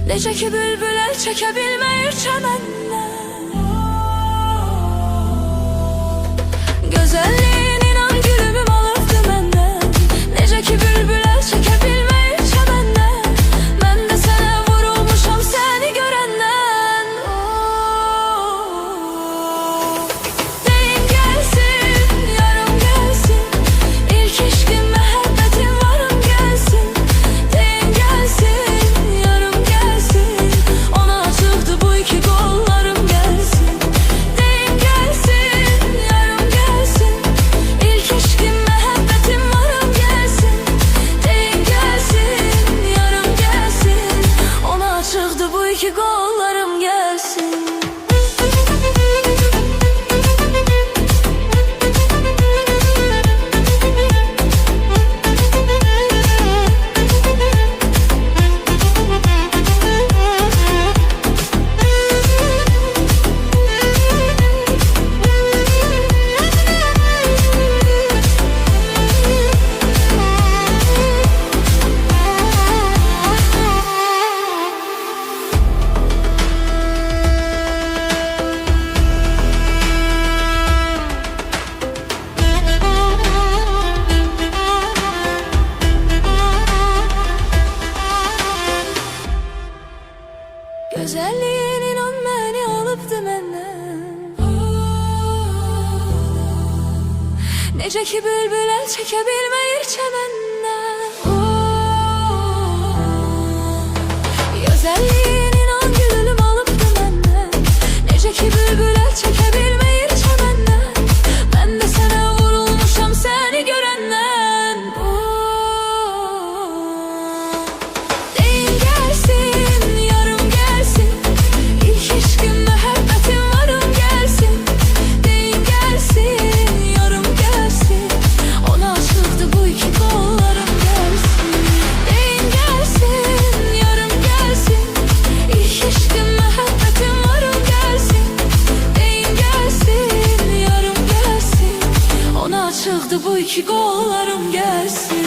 Necə ki bülbül əl çəkə bilməyir çəməndən. Gözəlliyin inan gülümüm alıbdı məndən. Necə ki bülbül əl çəkə bilməyir çəməndən. Mən də sənə vurulmuşam səni görəndən. Deyin gəlsin, yarım gəlsin, İlk eşqim məhəbbətim varım gəlsin. Deyin gəlsin, yarım gəlsin, ona açıqdı bu iki qollarım gəlsin. Deyin gəlsin, yarım gəlsin, İlk eşqim məhəbbətim varım gəlsin. Deyin gəlsin, yarım gəlsin, ona açıqdı bu iki qollarım gəlsin. Gözəlliyin inan məni alıbdı məndən. Necə ki bülbül əl çəkə bilməyir çəməndən. Gözəlliyin inan gülüm alıbdı məndən. Necə ki bülbül əl çəkə bilməyir çəməndən. Mən də sənə vurulmuşam səni görəndən. Deyin gəlsin, yarım gəlsin, İlk eşqim məhəbbətim varım gəlsin. Deyin gəlsin, yarım gəlsin, ona açıqdı bu iki qollarım gəlsin. Deyin gəlsin, yarım gəlsin, İlk eşqim məhəbbətim varım gəlsin. Deyin gəlsin, yarım gəlsin, ona açıqdı bu iki qollarım gəlsin.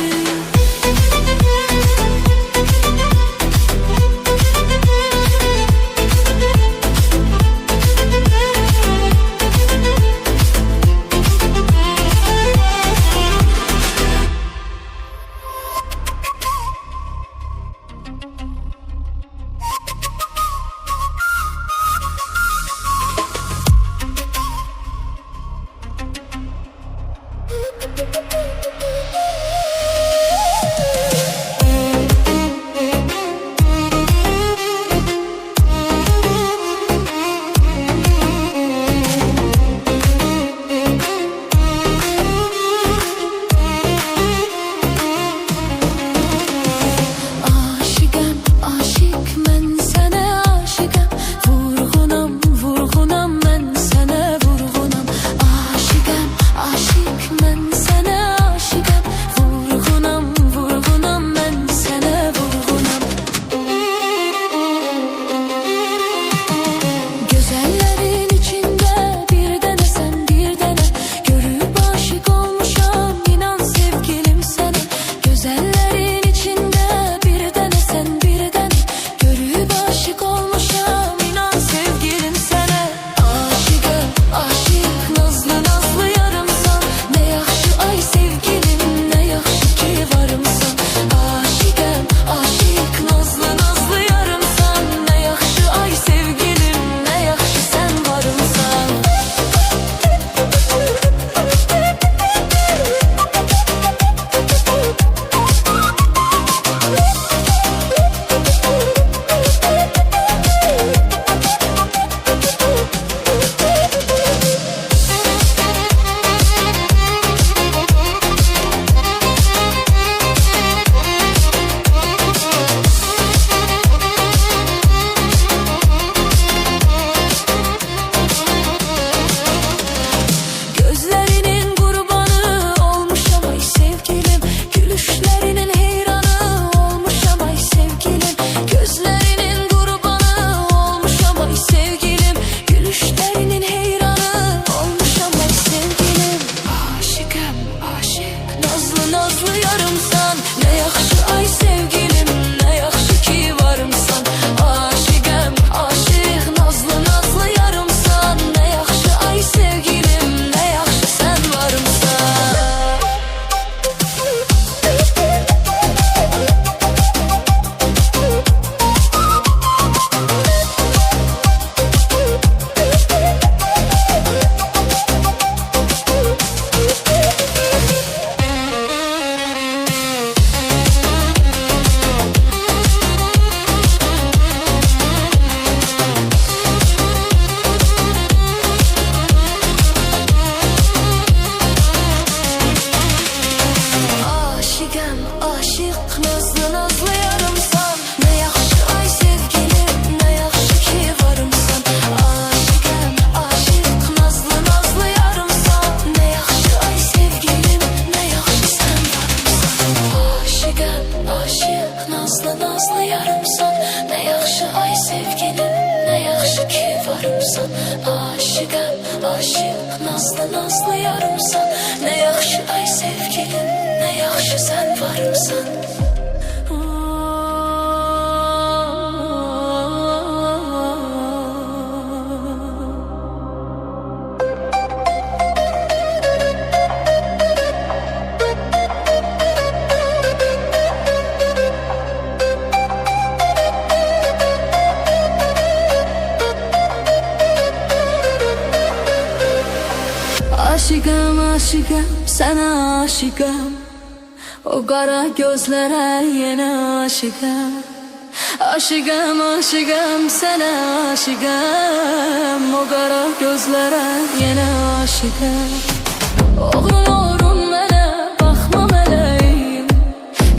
Aşıqəm, aşiq mən sənə aşıqəm. Vurğunam, vurğunam mən sənə vurğunam. Aşıqəm, aşiq mən sənə aşıqəm. Vurğunam, vurğunam mən sənə vurğunam. Gözəllərin içində bir dənə sən bir dənə. Görüb aşiq olmuşam inan sevgilim sənə. Gözəllərin içində bir dənə sən bir dənə. Görüb aşiq olmuşam inan sevgilim sənə. Aşıqəm, aşiq nazlı nazlı yarımsan. Nə yaxşı ay sevgilim, nə yaxşı ki varımsan. Aşıqəm, aşiq nazlı nazlı yarımsan. Nə yaxşı ay sevgilim, nə yaxşı sən varımsan. Gözlərinin qurbanı olmuşam ay sevgilim. Gülüşlərinin heyranı olmuşam ay sevgilim. Gözlərinin qurbanı olmuşam ay sevgilim. Gülüşlərinin heyranı olmuşam ay sevgilim. Aşıqəm, aşiq nazlı nazlı yarımsan. Nə yaxşı ay sevgilim, nə yaxşı ki varımsan. nazlı yarımsan. Ne yaxşı ay sevgilim, ne yaxşı sen varımsan. Aşıqam, aşıqam, sənə aşıqam. O qara gözlərə yenə aşıqam. Aşıqam, aşıqam, sənə aşıqam. O qara gözlərə yenə aşıqam. Oğlum oğlum mənə baxma mələyim.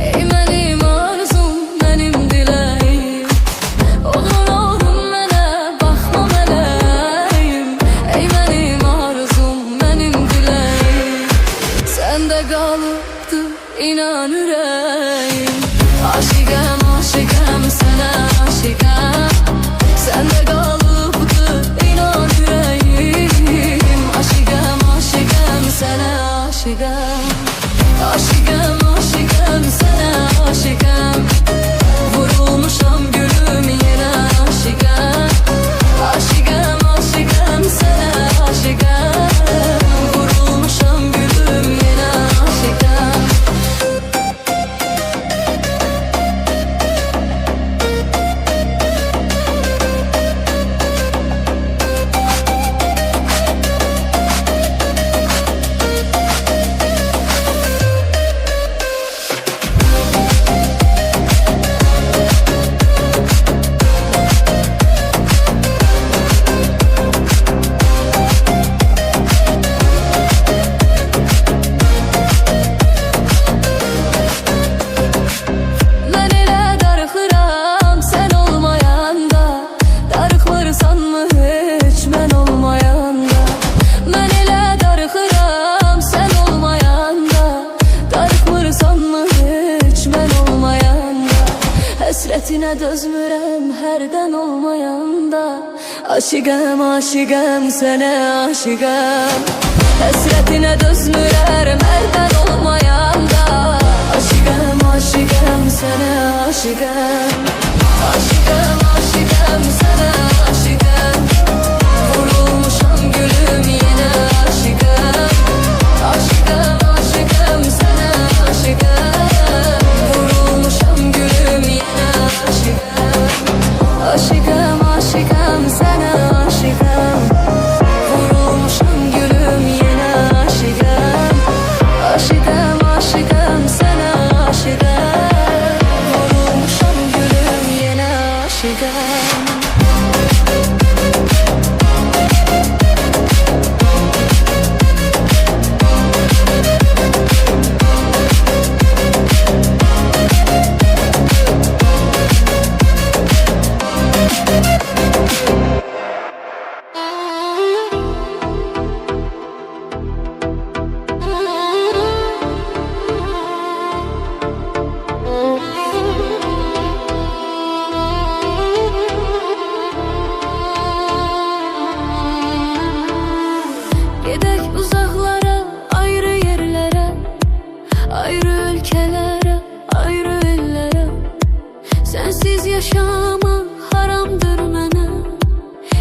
Ey mənim arzum, mənim diləyim. Oğlum oğlum mənə baxma mələyim. Ey mənim arzum, mənim diləyim. Səndə qalıbdı inan ürəyim. Aşıqam, aşıqam, sənə aşıqam. Səndə qalıbdı inan ürəyim. Aşıqam, aşıqam, sənə aşıqam. Aşıqam, aşıqam, sənə aşıqam. Vurulmuşam gülüm yenə aşıqam. Aşıqam, aşıqam, sənə aşıqam. Vurulmuşam gülüm yenə aşıqam. Mən elə darıxıram sən olmayanda. Darıxmırsanmı heç mən olmayanda? Mən elə darıxıram sən olmayanda. Darıxmırsanmı heç mən olmayanda? Həsrətinə dözmürəm hərdən olmayanda. Aşıqam, aşıqam, sənə aşıqam. Həsrətinə dözmürəm hərdən olmayanda. Aşıqam, aşıqam, sənə aşıqam. Aşıqam, aşıqam, sənə aşıqam. Vurulmuşam gülüm yenə aşıqam. Aşıqam, aşıqam, sənə aşıqam. Vurulmuşam gülüm yenə aşıqam. Aşıqam, aşıqam, sənə aşıqam. Vurulmuşam gülüm yenə aşıqam. Aşıqam, aşıqam, sənə aşıqam. Vurulmuşam gülüm yenə aşıqam. Gedək uzaqlara, ayrı yerlərə, ayrı ölkələrə, ayrı ellərə. Sənsiz yaşamaq haramdır mənə.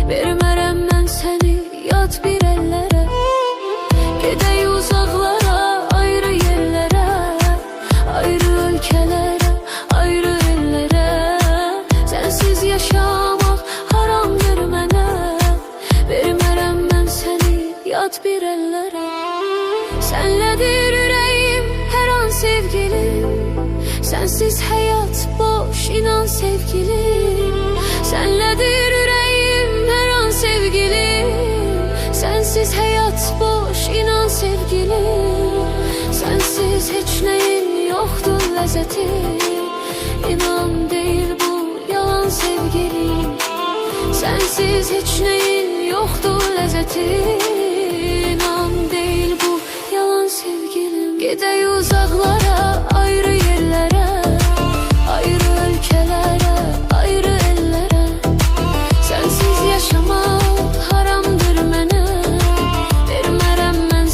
Vermərəm mən səni yad bir əllərə. Gedək uzaqlara, ayrı yerlərə, ayrı ölkələrə, ayrı ellərə. Sənsiz yaşamaq haramdır mənə. Vermərəm mən səni yad bir əllərə. Sənlədir ürəyim hər an sevgilim. Sənsiz həyat boş, inan sevgilim. Sənlədir ürəyim hər an sevgilim. Sənsiz həyat boş, inan sevgilim. Sənsiz heç nəyin yoxdur ləzzəti. İnan deyil bu yalan sevgilim. Sənsiz heç nəyin yoxdur ləzzəti. İnan deyil bu yalan sevgilim. Gedək uzaqlara, ayrı yerlərə, ayrı ölkələrə, ayrı ellərə. Sənsiz yaşamaq haramdır mənə. Vermərəm mən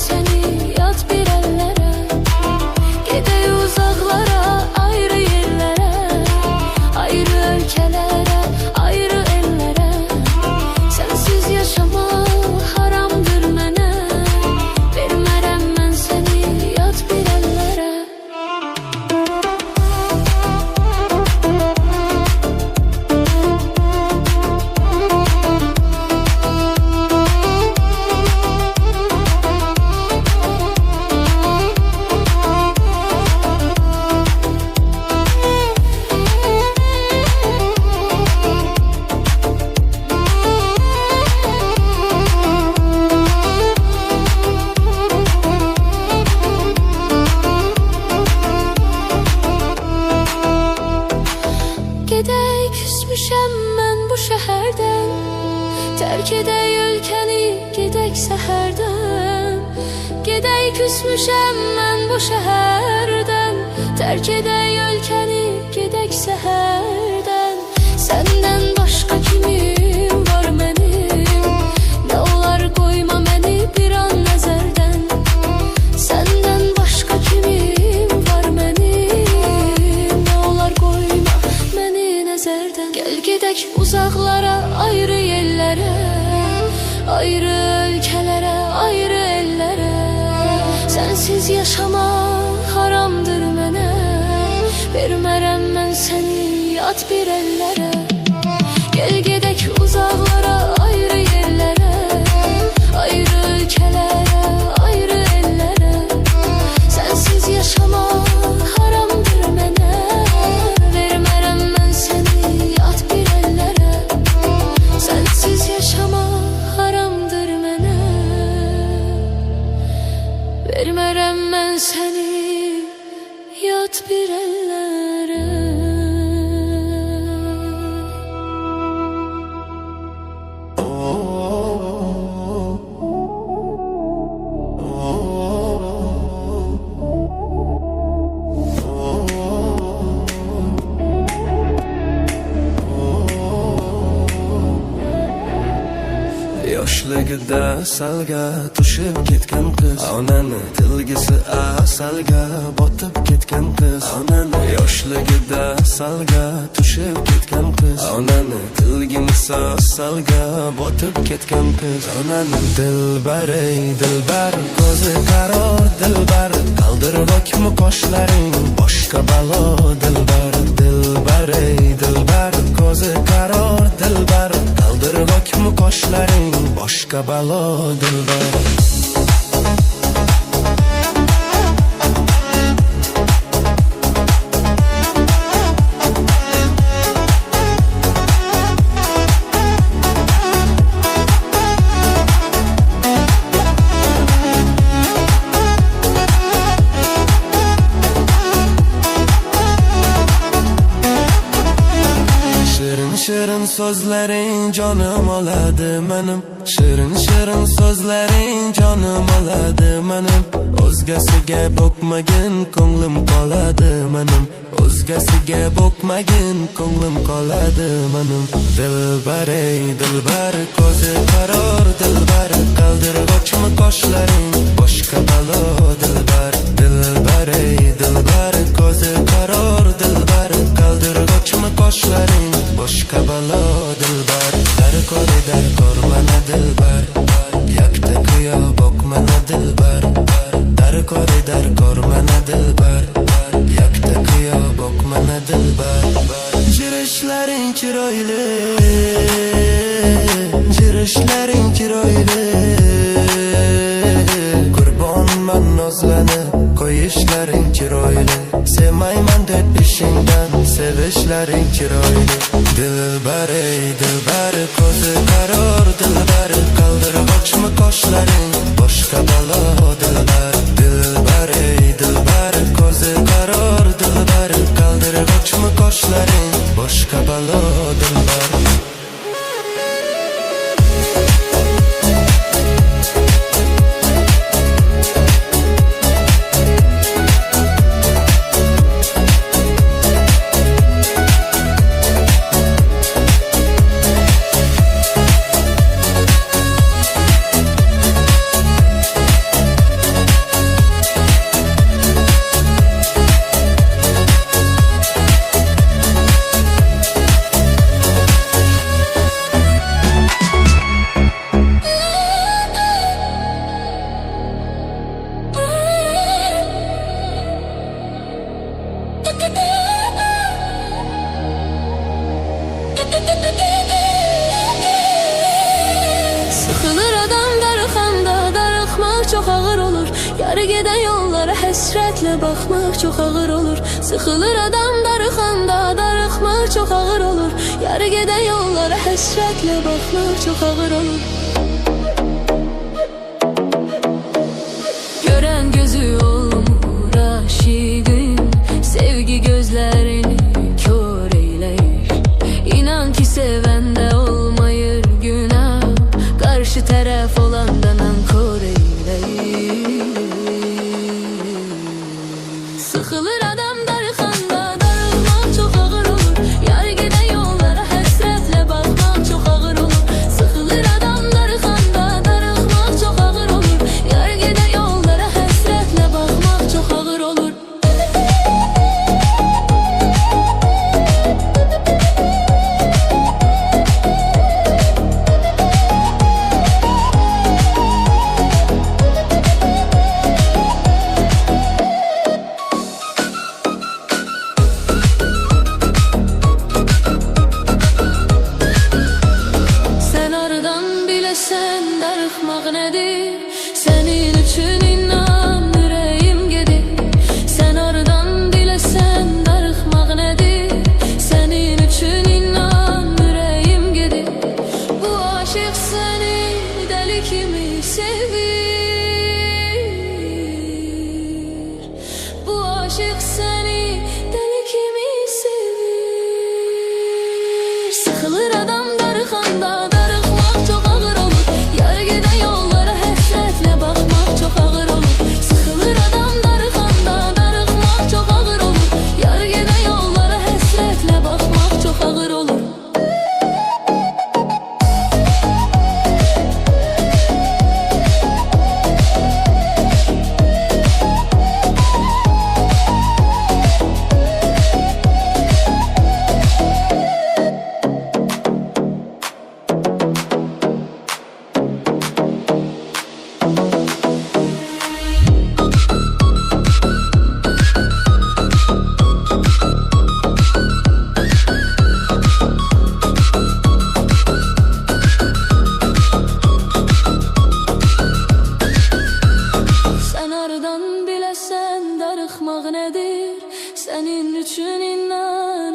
Terk edək ölkəni, gedək səhərdən. Gedək küsmüşəm mən bu şəhərdən. Terk edək ölkəni, gedək səhərdən. Səndən başqa kimim var mənim? Nə olar qoyma məni bir an nəzərdən. Səndən başqa kimim var mənim? Nə olar qoyma məni nəzərdən. Gəl gedək uzaqlara, ayrı yerlərə, ayrı ölkələrə, ayrı ellərə. Sənsiz yaşamaq haramdır mənə. Vermərəm mən səni yad bir ellərə. Gəl gedək uzaqlara, ayrı yerlərə, ayrı ölkələrə, ayrı ellərə. Sənsiz yaşamaq haramdır mənə. Vermərəm mən səni yad bir ellərə. Sənsiz yaşamaq haramdır mənə. Vermərəm mən səni yad bir ellərə. Yoshligida salga tushib ketgan qiz, onani tilgisi asalga botib ketgan qiz. Onani yoshligida salga tushib ketgan qiz, onani tilgisi asalga botib ketgan qiz. Onani dilbar ey dilbar, ko'zi qaror dilbar, qaldirg'okmi qoshlaring boshqa balo dilbar. Dilbar ey dilbar, ko'zi qaror dilbar, qaldirg'okmi qoshlaring boshqa balo dilbar. Shirin sözlerin canım oladı benim. Shirin shirin sözlerin canım oladı benim. O'zgasiga boqmagin ko'nglim qoladi menim. O'zgasiga boqmagin ko'nglim qoladi menim. Dilbar ey dilbar, ko'zi qaror dilbar, qaldirg'ochmi qoshlaring boshqa balo dilbar. Dilbar ey dilbar, ko'zi qaror dilbar, qaldirg'ochmi qoshlaring boshqa balo dilbar. Dar kor mana dilbar, yakta kuyo boq mana dilbar. Dar kor mana dilbar, yakta kuyo boq mana dilbar. Jirishlaring chiroyli, jirishlaring chiroyli. Qurbonman nozlanib, qo'yishlaring chiroyli. Sevmayman deb ishingdan, sevishlaring chiroyli. Dilbar ey dilbar, ko'zi qaror dilbar, qaldirg'ochmi qoshlaring boshqa balo dilbar. Dilbar ey dilbar, ko'zi qaror dilbar, qaldirg'ochmi qoshlaring boshqa balo dilbar. Sıxılır adam darıxanda, darıxmaq çox ağır olur. Yarı gedən yollara həsrətlə baxmaq çox ağır olur. Sıxılır adam darıxanda, darıxmaq çox ağır olur. Yarı gedən yollara həsrətlə baxmaq çox ağır olur. Görən gözü olmur aşiqin, sevgi gözlərini kör eyləyir. İnan ki sevəndə olmayır günah, Sıxılır adam darıxanda, darıxmaq çox ağır olur. Yar gedən yollara həsrətlə baxmaq çox ağır olur. Sıxılır adam darıxanda, darıxmaq çox ağır olur. Yar gedən yollara həsrətlə baxmaq çox ağır olur. Sen aradan biləsən darıxmaq nədir? Sənin üçün inan ürəyim gedir. Sen aradan biləsən darıxmaq nədir? Sənin üçün inan ürəyim gedir. Bu aşıq səni dəli kimi sevir. Bu aşıq səni dəli kimi sevir. Sıxılır adam darıxanda, darıxmaq çox ağır olur. Yar gedən yollara həsrətlə baxmaq çox ağır olur. Sıxılır adam darıxanda, darıxmaq çox ağır olur. Yar gedən yollara həsrətlə baxmaq çox ağır olur. Sen aradan biləsən darıxmaq nədir? Sənin üçün inan